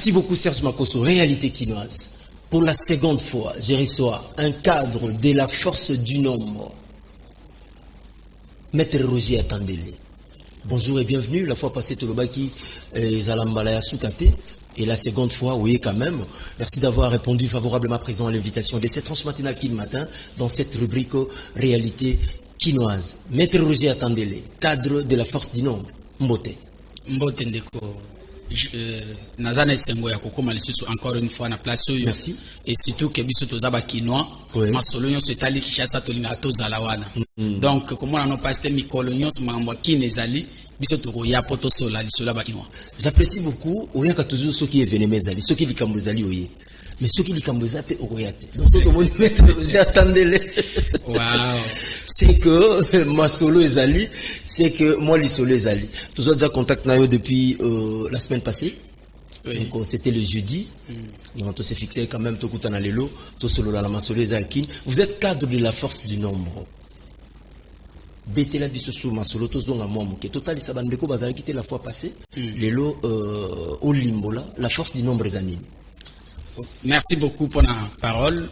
Merci beaucoup Serge Makosso, Réalité Quinoise. Pour la seconde fois, j'ai reçu un cadre de la force du nombre. Maître Roger Atandele. Bonjour et bienvenue. La fois passée, Tolobaki Zalambalaya Soukate. Et la seconde fois, oui, quand même. Merci d'avoir répondu favorablement présent à l'invitation de cette tranche matinale qui le matin dans cette rubrique Réalité Quinoise. Maître Roger Atandele, cadre de la force du nombre. Mbote. Mbote Ndeko. Nazane Sengo ya kokoma lisusu encore une fois na place oyo. Merci. Et surtout que biso tozaba kinois masolo nyonso etali Kishasa tolinga tozala wana. Donc comment on a passé mikolo nyonso mambo kine ezali biso tokoya poto sola lisola ba kinois. J'apprécie beaucoup oyaka toujours ceux qui événements ezali, ceux qui likambo ezali oye. Mais ceux qui likambo ezate okoyate. Donc ce que mon maître j'attendais. Waouh. C'est que ma solo ezali, c'est que moi li solo ezali. Tous déjà contact nayo depuis la semaine passée. Oui. Donc c'était le jeudi. Donc on s'est fixé quand même tout kutana lelo, tout solo la masolo ezali. Vous êtes cadre de la force du nombre. Betela biso sou masolo to zonga moi moke. Total ça bandeko bazali quitté la fois passée. Lelo au limbola, la force du nombre ezali. Merci beaucoup pour la parole.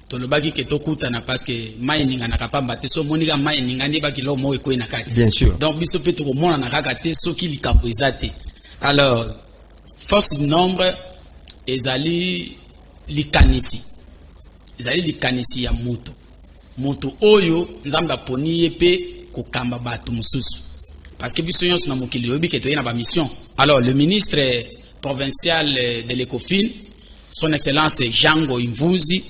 Tolobaki ke tokutana parce que mining na kapamba te so monika mining andi baki lo mo eko na kati. Bien sûr. Donc biso pe to mona na kaka te so ki likambo ezate. Alors force du nombre ezali likanisi. Ezali likanisi ya moto. Moto oyo nzamba poni yepe ko kamba batu mususu. Parce que biso nyonso na mokili obi ke to na ba mission. Alors le ministre provincial de l'Ecofin, son excellence Jango Imvuzi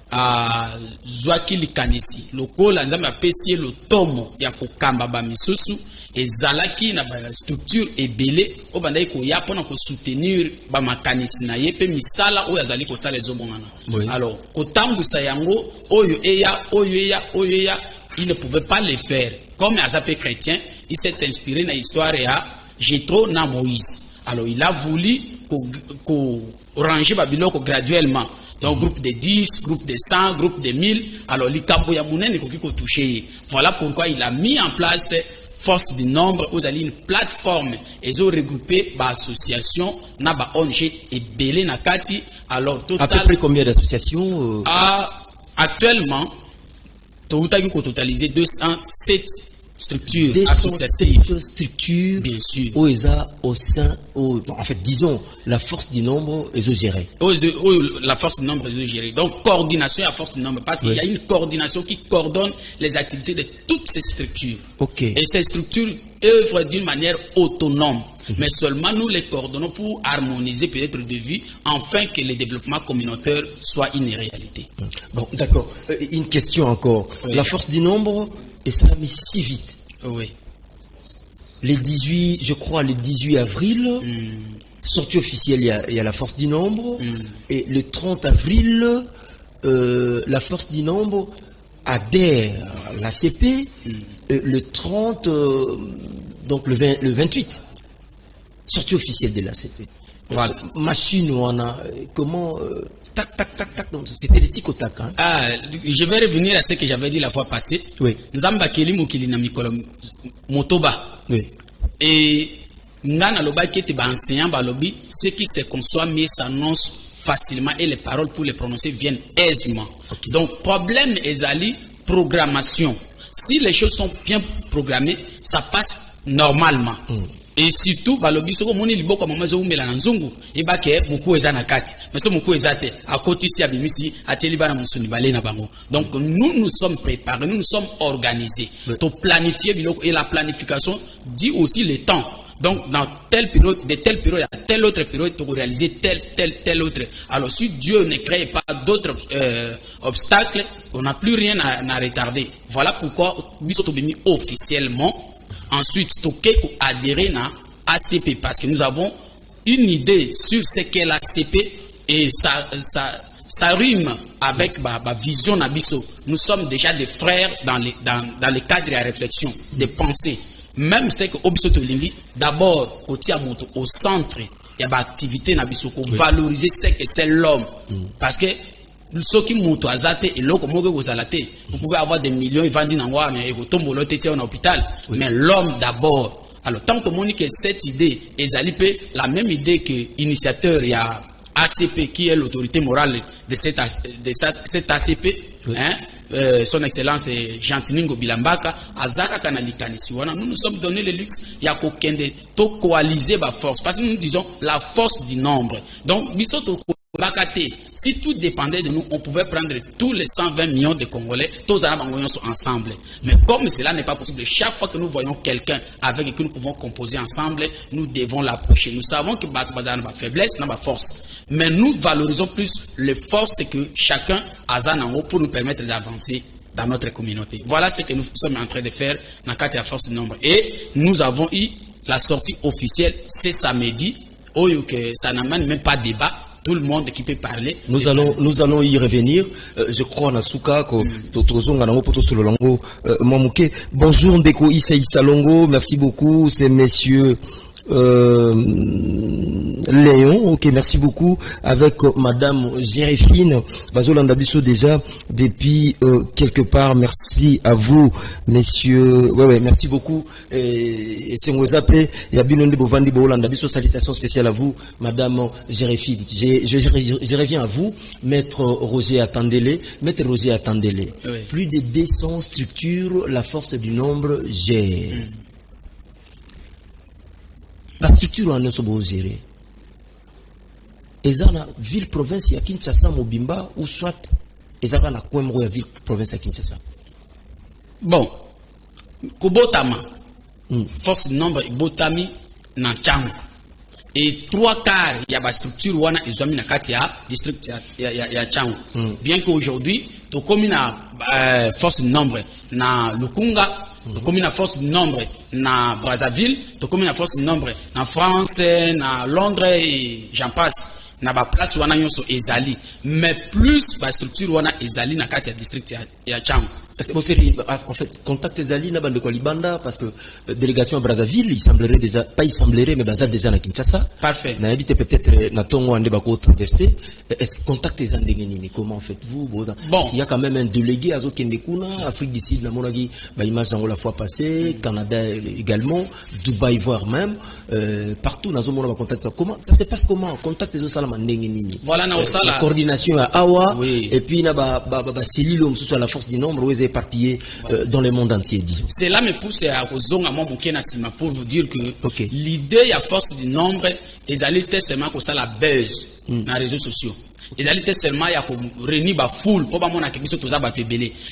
a Zwaki Likanisi lokola nzambe apesi le tomo ya kokamba ba misusu ezalaki na ba structure ebele o bandai ko ya pona ko soutenir ba makanisi na yepe misala oyo azali ko sala ezobongana. Alors kotambusa yango oyo eya il ne pouvait pas le faire comme Azapé chrétien. Il s'est inspiré na histoire ya Jétro na Moïse. Alors il a voulu qu'on ranger Babylone graduellement. Donc groupe de 10, groupe de 100, groupe de 1000. Alors l'Ikambo Yamounen est qui touché. Voilà pourquoi il a mis en place force du nombre. Vous avez une plateforme. Ils ont regroupé par association, na ba ONG et belé na kati. Alors total. À peu près combien d'associations actuellement, total totalisé 207 structures associatives. Structures, bien sûr. OESA au sein, en fait, disons, la force du nombre est gérée. La force du nombre est gérée. Donc, coordination à force du nombre. Parce qu'il y a une coordination qui coordonne les activités de toutes ces structures. Okay. Et ces structures œuvrent d'une manière autonome. Mais seulement nous les coordonnons pour harmoniser peut-être de vie, afin que le développement communautaire soit une réalité. Bon, d'accord. Une question encore. Oui. La force du nombre, et ça l'a mis si vite. Oui. Les 18, je crois, le 18 avril, sortie officielle, il y a la force du nombre. Et le 30 avril, la force du nombre adhère à la CP. Le 30, donc le 28, sortie officielle de la CP. Voilà. Machine, on a comment tac, c'était les tic au tac. Hein? Je vais revenir à ce que j'avais dit la fois passée. Oui. Nzamba keli mokili na mikolo motoba. Oui. Et ngana loba qui était enseignant balobi, ce qui se conçoit mieux s'annonce facilement et les paroles pour les prononcer viennent aisément. Okay. Donc problème ezali programmation. Si les choses sont bien programmées, ça passe normalement. Et surtout, balobi soko moni liboko mama zo umela na nzungu ebake muku eza na kati. Mais so muku eza te à côté si abimisi ateli bana musuni balé na bango. Donc nous sommes préparés, nous sommes organisés pour planifier biloko et la planification dit aussi le temps. Donc dans telle période, de telle période à telle autre période pour réaliser telle autre. Alors si Dieu ne crée pas d'autres obstacles, on n'a plus rien à retarder. Voilà pourquoi biso to bimi officiellement. Ensuite, toquer pour adhérer à ACP parce que nous avons une idée sur ce qu'est l'ACP et ça rime avec ma vision nabiso. Nous sommes déjà des frères dans les cadres de la réflexion, des pensées. Même ce que Obiso Tolingi, d'abord, au centre, il y a des activités nabiso pour valoriser ce que c'est l'homme. Parce que ceux qui montent à Zate et l'autre, vous pouvez avoir des millions, ils vendent dans mais mais l'homme d'abord. Alors, tant que monique cette idée, ezali pe la même idée que l'initiateur, il y a ACP qui est l'autorité morale de cette ACP, oui. Son Excellence Jean-Tiningo Bilambaka, Azaka Kanalikanisi. Nous nous sommes donné le luxe, il y a qu'aucun de to coaliser ma force, parce que nous disons la force du nombre. Donc, si tout dépendait de nous, on pouvait prendre tous les 120 millions de Congolais, tous les Arabes ensemble. Mais comme cela n'est pas possible, chaque fois que nous voyons quelqu'un avec qui nous pouvons composer ensemble, nous devons l'approcher. Nous savons que Bazar n'a pas faiblesse, n'a pas force. Mais nous valorisons plus les forces que chacun a pour nous permettre d'avancer dans notre communauté. Voilà ce que nous sommes en train de faire dans la carte à force du nombre. Et nous avons eu la sortie officielle, c'est samedi, où ça n'amène même pas de débat. Tout le monde qui peut parler. Nous allons y revenir. Je crois Nasuka que bonjour Ndeko Issa Issa Longo, merci beaucoup. C'est messieurs Léon, ok, merci beaucoup. Avec Madame Jéréfine Bazolandabiso déjà depuis quelque part. Merci à vous, messieurs. Ouais, merci beaucoup. Et c'est moi appelé. Il y a Binonde Bovandi Bolandabiso. Salutations spéciales à vous, Madame Jéréfine. Je reviens à vous, Maître Roger Attendele. Maître Roger Attendele. Oui. Plus de 200 structures, la force du nombre gère. La structure en est gérée. Et ça, la ville-province, il y a Kinshasa, Mobimba, ou soit, et ça, la Kouemro, il y a ville-province à Kinshasa. Bon, Kubotama, force de nombre, Botami, Nanchang. Et 3/4, il y a une structure, ils ont mis la district, il y a Chang. Bien qu'aujourd'hui, tu comme une force de nombre, na Lukunga, tu comme une force de nombre na Brazzaville, tu comme une force de nombre na France, na Londres et j'en passe. Na ba place wana yonso ezali, mais plus ba structure wana ezali na kati ya district ya Chang. En fait, contact Ezali na bande Libanda parce que délégation à Brazzaville, il semblerait déjà, pas il semblerait, mais Brazzaville déjà na Kinshasa. Parfait. Na habité peut-être na Tongo ande bako traversé. Est-ce que contact Ezali comment faites-vous? Bon. Parce qu'il y a quand même un délégué à Zokendekuna, Afrique du Sud, la Monagi, bah image dans la fois passée, Canada également, Dubaï voire même, partout dans Zomona contact. Comment ça se passe comment? Contact Ezo Salama Ndengenini. Voilà na osala. La coordination à Awa, oui. et puis na ba cellule soit la force du nombre où éparpillé dans le monde entier, disons. Cela me pousse à pour vous dire que l'idée à force du nombre, ils allaient seulement que ça la buzz dans les réseaux sociaux. Ils allaient seulement à réunir la foule pour pas quelque chose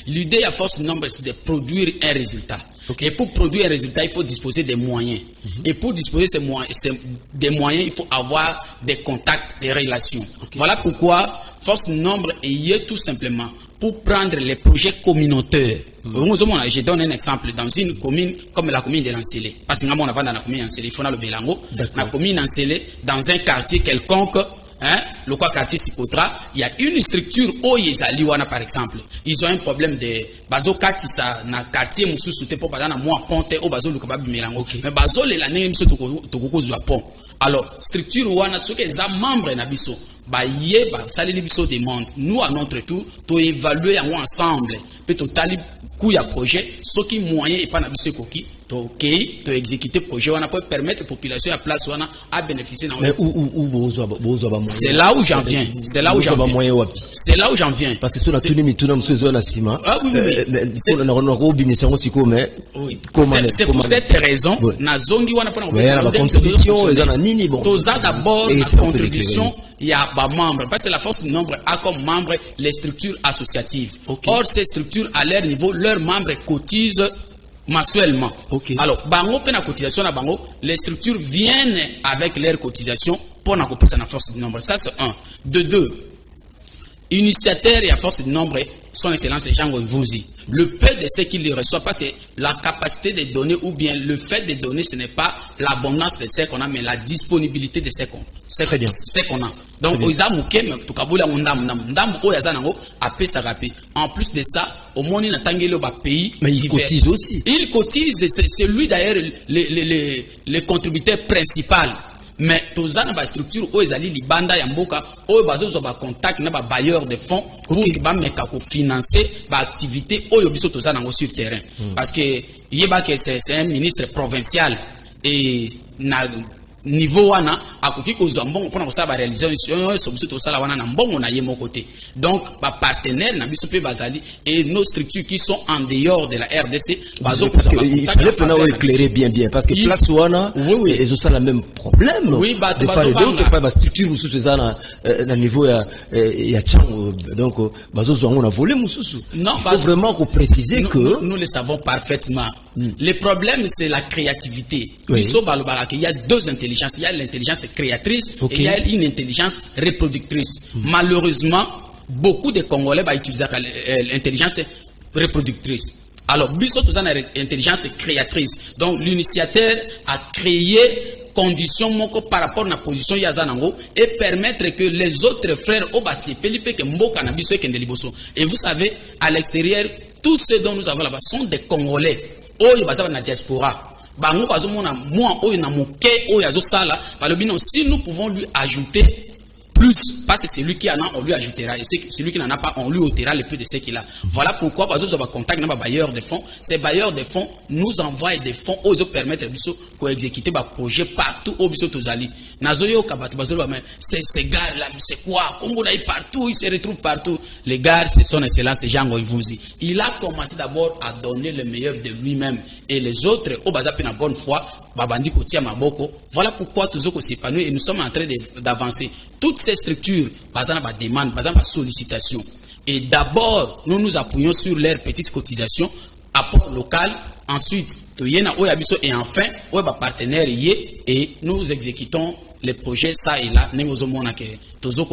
l'idée à force du nombre, c'est de produire un résultat. Et pour produire un résultat, il faut disposer des moyens. Et pour disposer des moyens, il faut avoir des contacts, des relations. Voilà pourquoi force du nombre est tout simplement pour prendre les projets communautaires. Je donne un exemple dans une commune comme la commune de Lancélé. Parce que nous avons dans la commune de Lancélé, il faut dans le Bélango. La commune de Lancélé, dans un quartier quelconque, le quartier Sikotra, il y a une structure où ils allaient, par exemple. Ils ont un problème de bazo katisa na quartier musu soute pour pas na moi ponte au bazo le kabab Bélango. Mais bazo les l'année musu toko zu pont. Alors structure wana ce que za membre na biso ça les biso demande nous à notre tour to évaluer ensemble peut total coup ya projet ce qui moyen et pas na biso koki to exécuter projet on peut permettre la population à place wana à bénéficier mais c'est là où j'en viens c'est là où j'en viens parce que sur la tenue mituna monsieur zone ciment c'est pour cette raison na zongi wana pona la contribution ezana nini bon toza d'abord la contribution il y a des membres, parce que la force du nombre a comme membres les structures associatives. Or, ces structures, à leur niveau, leurs membres cotisent mensuellement. Alors, bango pena cotisation na bango, les structures viennent avec leurs cotisations pour la force du nombre. Ça, c'est un. De deux, initiateur et à force du nombre, son excellence Jean Ngonvouzi. Le peu de ce qu'il reçoit, parce que la capacité de donner ou bien le fait de donner, ce n'est pas l'abondance de ce qu'on a, mais la disponibilité de ce qu'on a. Donc, en plus de ça, au moins, il a pays. Mais il cotise aussi. Il cotise, c'est lui d'ailleurs le contributeur principal. Mais tous les structures où ils allaient libanda yamboka où ils ont contact na bailleurs de fonds pour financer l'activité où ils sont sur terrain parce que c'est un ministre provincial et na niveau wana akoki kozwa mbongo mpona kosala baréalisation so biso tosala wana na mbongo na ye moko te. Donc bapartenaire na biso mpe bazali et nos structures qui sont en dehors de la RDC bazo parce que il fallait maintenant éclairer bien parce que place wana ils ont ça le même problème. Oui, de part et d'autre pas structure ou sous ça na niveau ya chango donc bazo zwango na volé mususu. Non, il faut vraiment qu'on préciser que nous le savons parfaitement. Le problème c'est la créativité. Oui. Il y a deux intelligences, il y a l'intelligence créatrice et il y a une intelligence reproductrice. Malheureusement, beaucoup de Congolais utilisent l'intelligence reproductrice. Alors, biso tous en intelligence créatrice. Donc, l'initiateur a créé conditions par rapport à la position Yazanango et permettre que les autres frères et vous savez, à l'extérieur, tous ceux dont nous avons là-bas sont des Congolais. Oh, il y a la diaspora. Si nous pouvons lui ajouter plus, parce que c'est lui qui en a, on lui ajoutera, et celui qui n'en a pas, on lui ôtera le peu de ce qu'il a. Voilà pourquoi, parce que nous avons contact avec les bailleurs de fonds. Ces bailleurs de fonds nous envoient des fonds aux autres permettre de exécuter des projets partout au Bissau Tozali. Ces gars-là, c'est quoi? Comme on a partout, ils se retrouvent partout. Les gars, c'est son excellence, c'est Jean Goïvouzi. Il a commencé d'abord à donner le meilleur de lui-même. Et les autres, au bazar, la bonne foi, babandi kotia maboko. Voilà pourquoi tous autres s'épanouissent et nous sommes en train d'avancer. Toutes ces structures, bazar ba demande, bazar ba sollicitation. Et d'abord, nous nous appuyons sur leurs petites cotisations, apport local, ensuite, et enfin, partenaire et nous exécutons les projets ça et là,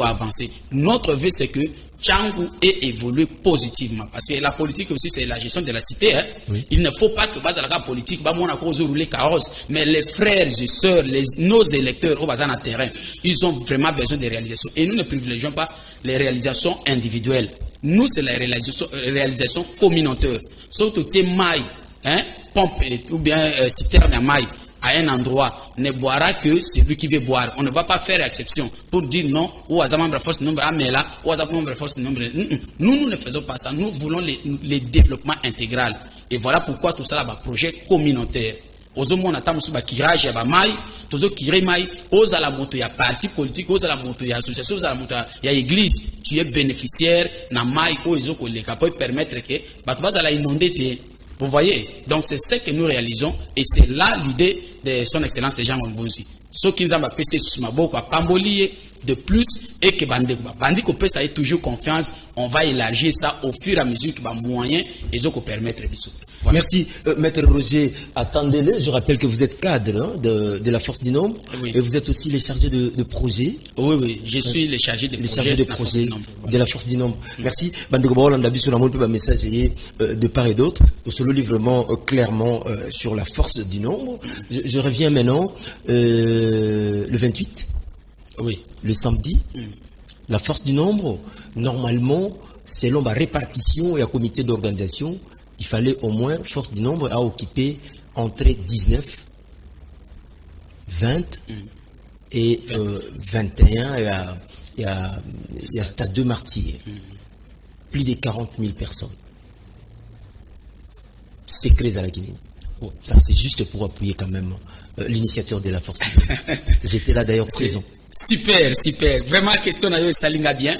avancer. Notre vœu c'est que Tchangou ait évolué positivement. Parce que la politique aussi, c'est la gestion de la cité. Hein. Oui. Il ne faut pas que la politique, rouler carrosse, mais les frères et sœurs, nos électeurs au bazar terrain, ils ont vraiment besoin de réalisations. Et nous ne privilégions pas les réalisations individuelles. Nous, c'est la réalisation communautaire. Surtout, maille, hein, pompe ou bien citerne à maille à un endroit ne boira que celui qui veut boire. On ne va pas faire exception pour dire non ou à membre force nombre amela ou à membre force nombre. Nous ne faisons pas ça. Nous voulons les développements intégral. Et voilà pourquoi tout ça là, projet communautaire. Aux hommes on attend sur kirage ya maille, tous autres kiré maille, aux à la moto ya parti politique, aux à la moto ya association, aux à la moto ya église. Tu es bénéficiaire na maille ou les autres les capables permettre que tu vas à la inonder. Vous voyez, donc c'est ce que nous réalisons et c'est là l'idée de son excellence Jean Goïvouzi. Ce qui nous a passé sur ma boque à Pambolier de plus et que Bandi Kopé ça ait toujours confiance, on va élargir ça au fur et à mesure que moyens et ce qu'on permettre de voilà. Merci, Maître Roger. Attendez-le, je rappelle que vous êtes cadre hein, de la Force du Nombre et vous êtes aussi les chargés de projet. Oui, je suis les chargés de projet de la Force du Nombre. Merci. On a vu sur un message de part et d'autre. Nous sommes vraiment clairement sur la Force du Nombre. Je reviens maintenant le 28. Oui. Le samedi. La Force du Nombre, normalement, selon ma répartition et un comité d'organisation, il fallait au moins, Force du Nombre à occuper entre 19, 20 et 21 il y a Stade 2 Martyrs. Plus de 40 000 personnes. Secrets à la Guinée. Ça, c'est juste pour appuyer quand même l'initiateur de la Force du Nombre. J'étais là d'ailleurs présent. Super. Vraiment, question à Salinga bien.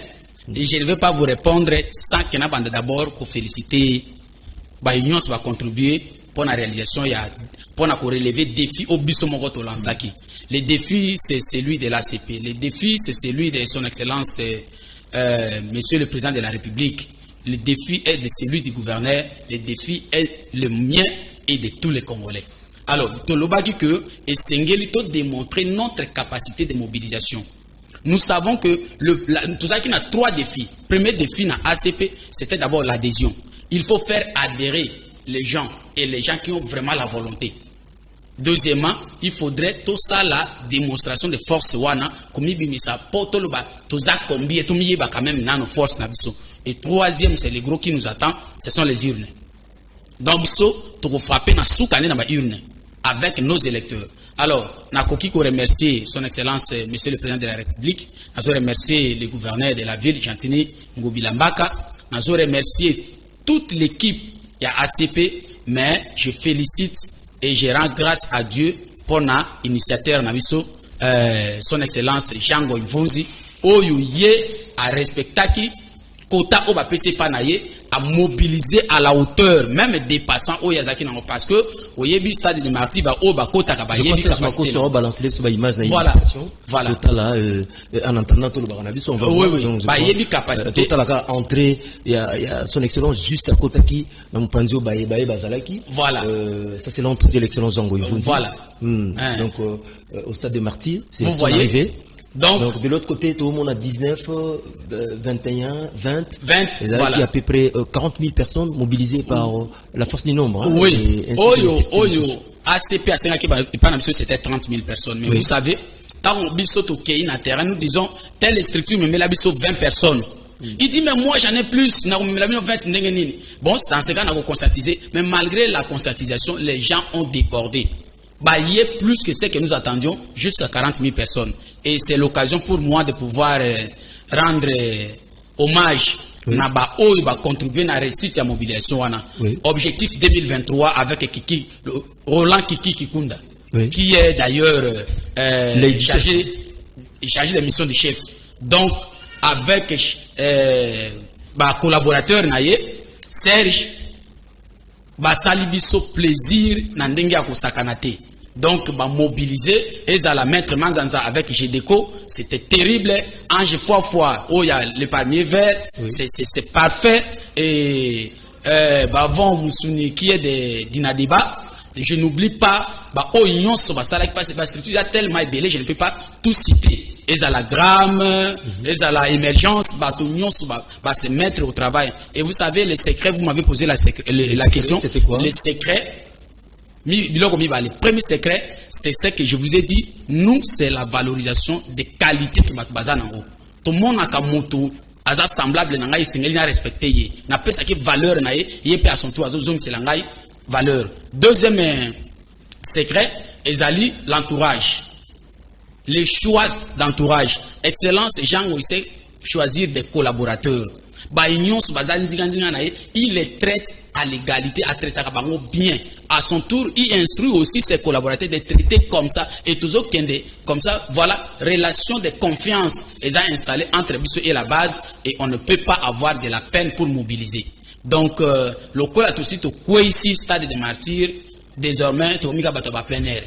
Et je ne vais pas vous répondre sans que nous d'abord féliciter. L'Union va contribuer pour la réalisation, pour relever des défis au Bissomoroto Lansaki. Les défis, c'est celui de l'ACP. Les défis, c'est celui de son excellence, Monsieur le Président de la République. Le défi est de celui du gouverneur. Le défi est le mien et de tous les Congolais. Alors, Toloba dit que, et Sengelito démontrer notre capacité de mobilisation. Nous savons que tout ça qui a 3 défis. Premier défi dans ACP, c'était d'abord l'adhésion. Il faut faire adhérer les gens et les gens qui ont vraiment la volonté. Deuxièmement, il faudrait tout ça la démonstration de force wana comme bimisa potoloba toza kombi et tomiye ba quand même nano force na biso. Et troisième, c'est le gros qui nous attend, ce sont les urnes. Donc biso to frapper na soukane na ba urne avec nos électeurs. Alors, nakoki ko remercier son excellence monsieur le président de la République, nazo remercier le gouverneur de la ville Gentini Ngobilambaka, nazo remercier toute l'équipe, il y a ACP, mais je félicite et je rends grâce à Dieu pour pour na initiateur na biso son excellence Jango Mvunzi oyo ye a respectaki quota au bapc pa na ye à mobiliser à la hauteur, même dépassant au Yazaki Nango, parce que au Yebi stade de Marty va au Bakota Kabayebi. Je pense que sur balancer sur l'image de voilà. Total là, en entendant tout le baranabi, on va voir. Oui, Bayebi capacité. Total là, entrée, il y a son excellence juste à Kotaki, dans mon panzio Baye Bazalaki. Voilà. Ça c'est l'entrée de l'excellence Zango. Voilà. Donc au stade de Marty, c'est son arrivée. Donc de l'autre côté, tout le monde a 19, 21, 20. Et là, voilà. Il y a à peu près 40 000 personnes mobilisées par la force du nombre. Hein, oui. Oyo, ACP à Saint-Aki, c'était 30 000 personnes. Mais vous savez, quand on dit au Kéin à terrain, nous disons, telle structure me met la biso 20 personnes. Il dit, mais moi j'en ai plus, bon, dans ce cas, on a conscientisé, mais malgré la conscientisation, les gens ont débordé. Il y a plus que ce que nous attendions, jusqu'à 40 000 personnes. Et c'est l'occasion pour moi de pouvoir rendre hommage à contribuer à la réussite de la mobilisation. Objectif 2023 avec Kiki, Roland Kiki Kikunda, qui est d'ailleurs chargé de mission du chef. Donc, avec collaborateur Serge, Salibiso plaisir Nandenga Kosakanate. Donc, mobiliser, et à la mettre Manzanza avec GDECO, c'était terrible. Ange fois, oh, il y a le palmier vert, c'est parfait. Et, Bavon Moussouni qui est de Dinadiba, je n'oublie pas, oh, Union Sobasalak, parce que la structure est tellement ébélée, je ne peux pas tout citer. Et à la gramme, et à la émergence, Union va se mettre au travail. Et vous savez, les secrets, vous m'avez posé la question. C'était quoi? Les secrets. Le premier secret, c'est ce que je vous ai dit. Nous, c'est la valorisation des qualités que nous avons. Tout le monde a moto, a semblable, n'a respecté, n'a pas sa valeur, n'a pas à son tour, c'est la valeur. Deuxième secret, c'est l'entourage. Les choix d'entourage. Excellence, Jean sait choisir des collaborateurs. Il les traite à l'égalité, à traiter bien. À son tour, il instruit aussi ses collaborateurs de traiter comme ça et toujours comme ça. Voilà, relation de confiance est installée entre Bissau et la base et on ne peut pas avoir de la peine pour mobiliser. Donc, le col a aussi au ici stade de martyrs. Désormais, tu as plein air.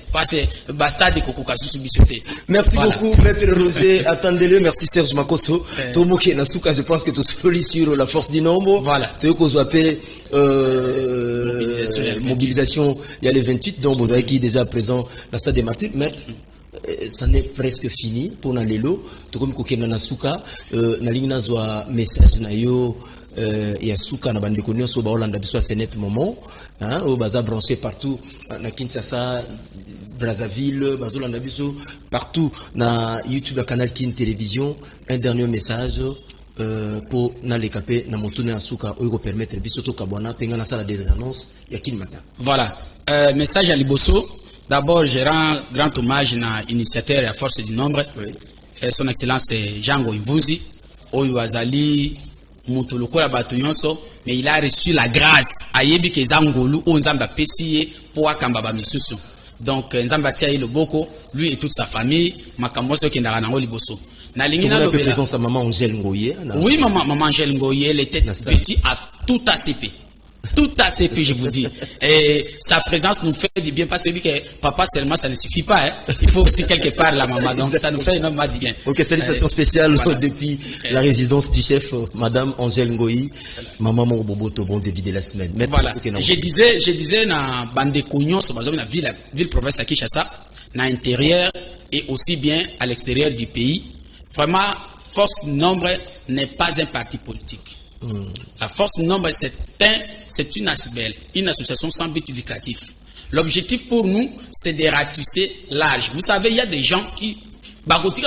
Merci beaucoup, Maître Roger. Attendez-le, merci Serge Makosso. Tomoke Nasuka, je pense que tu solis sur la force du nombre. Voilà. Tu mobilisation, il y a les 28, donc vous avez qui déjà présent dans le stade des martyrs. Maître, ça n'est presque fini pour Nalelo. Tu comme Kokena Nasuka, Nalina Zoa message Nayo. Et à Souka na bande connu sur Baolanda biso c'est net moment hein au bazar branché partout na Kinshasa Brazzaville Bazolanda biso partout na YouTube canal Kin télévision un dernier message pour na les capé na motone à Souka ou permettre biso to kabona penga na sala des annonces ya Kin matin. Voilà, message à Liboso. D'abord je rends grand hommage na initiateur et à force du nombre son excellence Jango Mvunzi oyo azali mais il a reçu la grâce. Ayebi ke zangolu o nzamba pesiye pour akambaba misusu. Donc nzamba tia le boko, lui et toute sa famille, makamboso ki ndara nango liboso. Na lingina lo présence sa maman Angèle Ngoye. Oui, maman Angèle Ngoye, elle était petite à tout ACP. Tout ACP, je vous dis. Et sa présence nous fait du bien parce que papa seulement ça ne suffit pas. Hein. Il faut aussi quelque part la maman. Donc ça nous fait énormément du bien. Ok, salutations spéciales voilà. Depuis la résidence du chef, Madame Angèle Ngoyi, maman Boboto, bon début de la semaine. Mais voilà. Okay, je disais na bande Kognon, sur la ville province à Kinshasa, na intérieur et aussi bien à l'extérieur du pays. Vraiment, force nombre n'est pas un parti politique. La force nombre, c'est une association sans but lucratif. L'objectif pour nous, c'est de ratisser large. Vous savez, il y a des gens qui... Qu'est-ce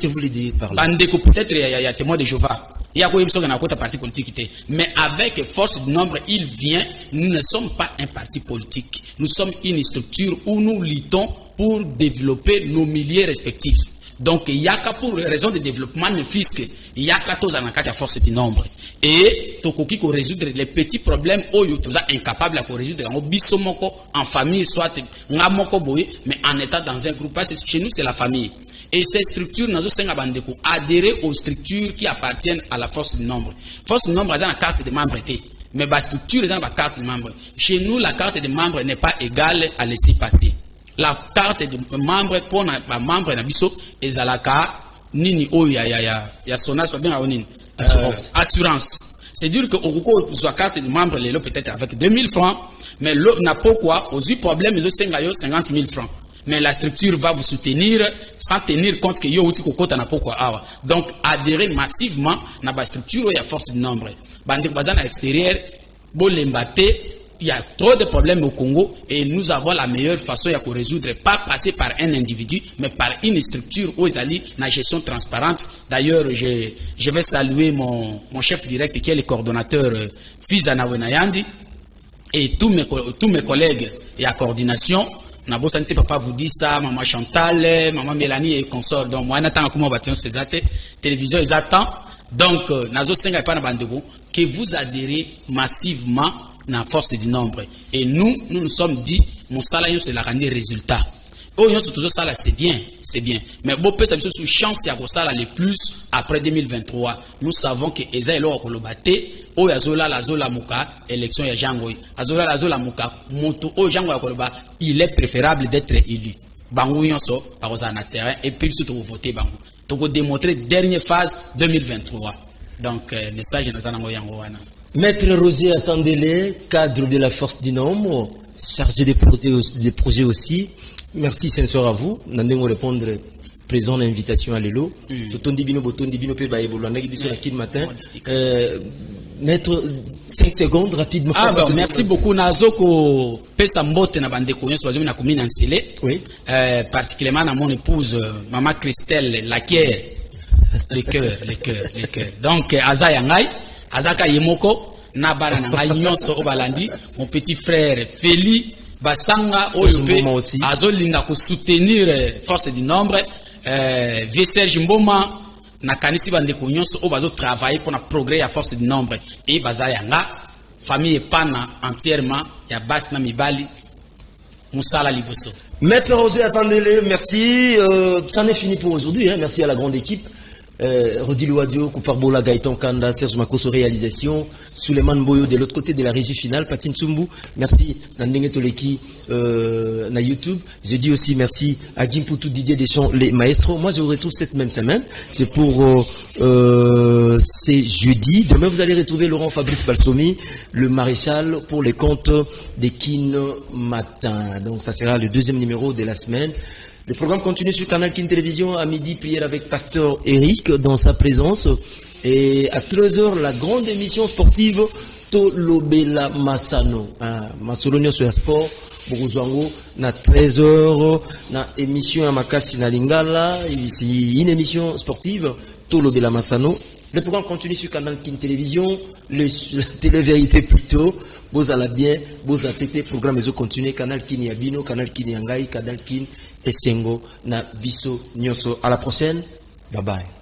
que vous voulez dire par là? Peut-être il y a témoin de Jéhovah. Il y a un parti politique. Mais avec force de nombre, il vient. Nous ne sommes pas un parti politique. Nous sommes une structure où nous luttons pour développer nos milieux respectifs. Donc il y a qu'à pour raison de développement de fisc, il y a qu'à tous en cas force du nombre. Et tokoki ko résoudre les petits problèmes où you tous incapable à résoudre en bisomoko en famille soit ngamoko boy mais en état dans un groupe parce que chez nous c'est la famille. Et ces structures nous avons bandeko adhérer aux structures qui appartiennent à la force du nombre. Force du nombre a une carte de membre mais la structure est dans la carte de membre. Chez nous la carte de membre n'est pas égale à laisser passer. La carte de membre pour un membre na biso ezalaka nini o ya sonas pas bien nini assurance. C'est dire que au soit carte de membre les peut-être avec 2000 francs mais l'autre n'a pas quoi aux problèmes ils ont 50 000 francs. Mais la structure va vous soutenir sans tenir compte que yo outi kokota na pas quoi. Donc adhérer massivement na ba structure ya force du nombre. Bande bazana à l'extérieur bolembate. Il y a trop de problèmes au Congo et nous avons la meilleure façon de résoudre, pas passer par un individu, mais par une structure où ils allaient la gestion transparente. D'ailleurs, je vais saluer mon chef direct qui est le coordonnateur Fizana Wenayandi et tous mes collègues et à coordination. Nabo santé papa vous dit ça, maman Chantal, maman Mélanie et consort. Donc moi n'attends comment bâtir ces télévision ils attendent. Donc nazo senga pas na bandego que vous adhérez massivement na force du nombre. Et nous sommes dit, mon salaire c'est la rendre résultat. Oh, toujours ça là, c'est bien. Mais bon, peut être sous chance à ça les plus après 2023. Nous savons que Eza et l'or kolobate, oh yazola la zola muka, élection ya jangoy. Azola la zola muka, moto oh jangoy koloba, il est préférable d'être élu. Bango yonso, par na terrain, et puis surtout vous votez bango. Donc démontrer dernière phase 2023. Donc message na zanango yango wana. Maître Roger Atandele, cadre de la force du nombre, chargé des projets aussi. Merci sincère à vous. Nous allons répondre présent à l'invitation à l'élo. Maître, 5 secondes rapidement. Ah bon, merci beaucoup. Nazoko pesa mbote na bande koyon soazimi na commune Nsele. Oui. Particulièrement à mon épouse maman Christelle Laquière. Le cœur. Donc Azaya Ngai Azaka Yemoko, Nabara Nanga Nyonso Obalandi, mon petit frère Feli, Basanga, Oyope, Azolinga pour soutenir force du nombre, Vieux Serge Mboma, Nakanisi Bandeko Nyonso, Obazo travailler pour le progrès à force du nombre, et Bazayanga, famille Pana entièrement, ya Basna Mibali, Moussala Livoso. Maître Roger Atandele, merci. Ça n'est fini pour aujourd'hui, hein. Merci à la grande équipe. Rodi Louadio, Kouparbola, Gaëtan Kanda, Serge Makoso réalisation, Suleiman Boyo de l'autre côté de la régie finale, Patine Tsumbu, merci Nandenge Toleki na YouTube. Je dis aussi merci à Gimpoutou Didier Deschamps, les maestros. Moi je vous retrouve cette même semaine, c'est pour c'est jeudi. Demain vous allez retrouver Laurent Fabrice Balsomi, le maréchal pour les comptes des Kin Matin. Donc ça sera le deuxième numéro de la semaine. Le programme continue sur Canal Kin Télévision à midi, prière avec Pasteur Eric dans sa présence. Et à 13h, la grande émission sportive Tolobela Masano. Masolonio sur le sport, Borozwango, na 13h, na émission à Makasi na Lingala. Ici, une émission sportive Tolobela Masano. Le programme continue sur Canal Kin Télévision, la télé-vérité plutôt. Bozala bien, boza pété, programme et continue, Canal Kin Yabino, Canal Kin Yangai, Canal Kin Esengo, na biso nyonso. À la prochaine, bye bye.